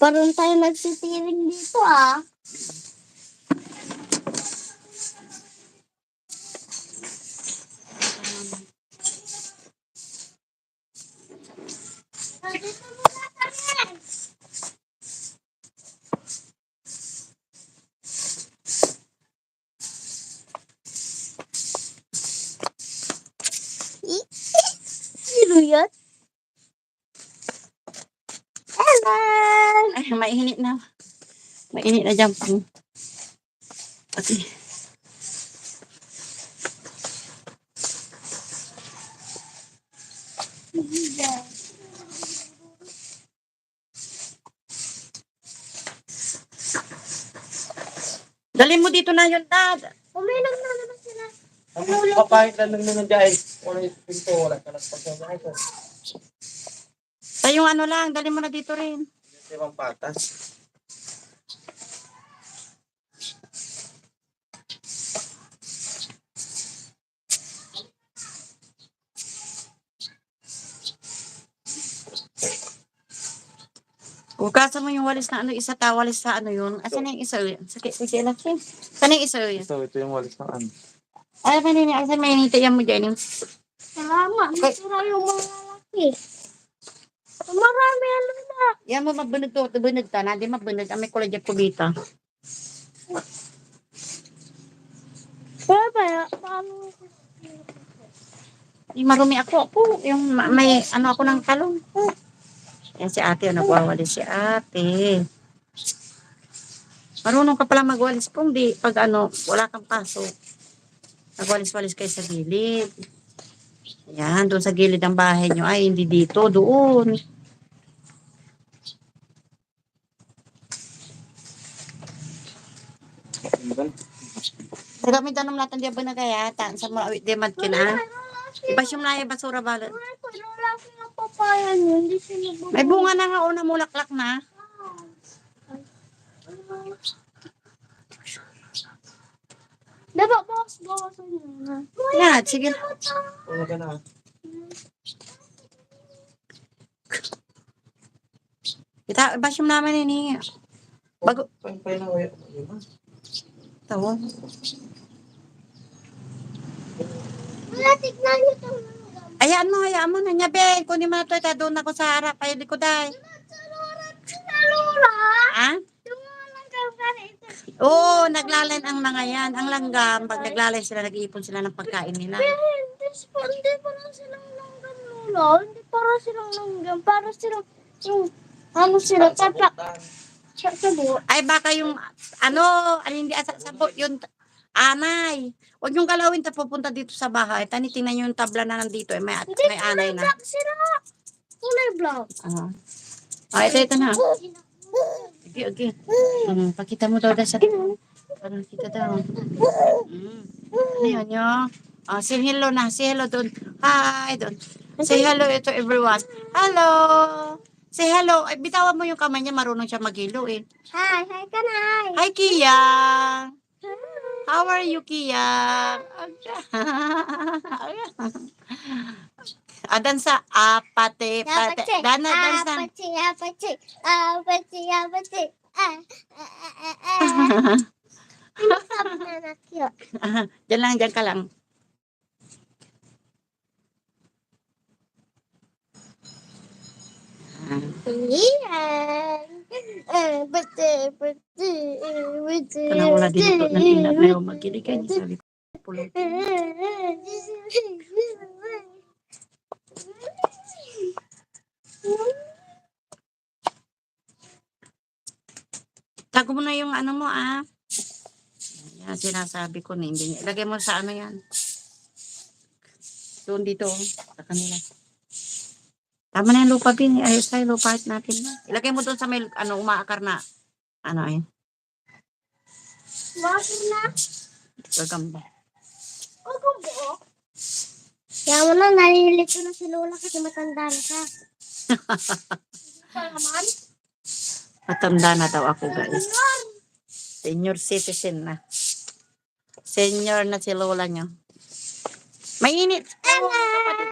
Parang tayo nagsitiring dito ah. Dito muna kami. Sino yan? Hello! Ay, mainit na. Mainit na dyan. Okay. Dali mo dito na yun, Dad. Uminom na naman sila. Ang kapahit na lang naman dahil wala yung pinto, wala ka lang pagkakas ito. Tayo yung ano lang, dali mo na dito rin. Ito yung patas. Hugasan mo yung walis na ano, isa ta, walis sa ano yun. Asan na yung isa yun? Sige lang siya. Saan yung isa yun? Ito yung walis ng ano. Ay, manini, asan may hinitayan mo dyan? Salamat. Masura yung mga lalaki. Marami ano na. Yan mo mabunod to, bunod ta, na di mabunod. May kulay dyan kubita. Kaya paano? Yung marumi ako. Yung may ano ako ng talong. Yan si ate, nagwawalis si ate. Marunong ka pala magwalis kung di, pag ano, wala kang pasok. Nagwalis-walis kayo sa gilid. Yan, doon sa gilid ng bahay nyo. Ay, hindi dito, doon. Kami tanong natin di ba na kaya, sa mga awit di mad kina. Iba siyang naya basura balot. Lalaki ng papaya niyo. Hindi sila May bunga na nga una, mulaklak na. Diba, bawas-bawasan nyo na. Yan, sige. Wala ka na. Iba siyang naman ini. Bago. Pay na uya. Tawa. Wala, tignan nyo ito. Hayaan mo na niya, Ben. Kunin mo na ito, doon ako sa harap. Ay, likod ay. Salura? Ha? Yung mga nagkakaroon ito. Oo, naglalan ang mga yan. Ang langgam, pag naglalan sila, nag-iipon sila ng pagkain nila. Hindi pa lang silang langgam, Lola. Hindi para silang langgam. Para silang, yung, ano sila, tatak. Sabot. Ay, baka yung, hindi sabot yun, anay. Huwag yung galawin ta pupunta dito sa bahay. Tingnan nyo yung tabla na nandito. May anay na. Black sila. Kulay black. Ito na. Okay. Pakita mo daw sa para kita daw. Ano yun yun? Say hello na. Say hello doon. Hi doon. Say hello to everyone. Hello. Say hello. Ay, bitawan mo yung kamay niya. Marunong siya mag-hello eh. Hi ka na, hi. Hi, Kia. How are you, Kia? Dansa. Pate. Dansa. Apati. Diyan ka lang. Kala wala din ito ng inap na yung magkilig kayo. Sabi ko, pulong. Tago mo na yung ano mo Yan, sinasabi ko na hindi niya. Ilagay mo sa ano yan. Doon dito, sa kanila. Tama na yung lupa, Bin. Ayos tayo, lupa natin. Ilagay mo doon sa may, umaakar na. Bakit na? Gagamba. Buo. Kaya mo na, nalilito na si Lola kasi matanda na ka. Naman? Matanda na daw ako, guys. Senior citizen na. Senior na si Lola nyo. Mainit.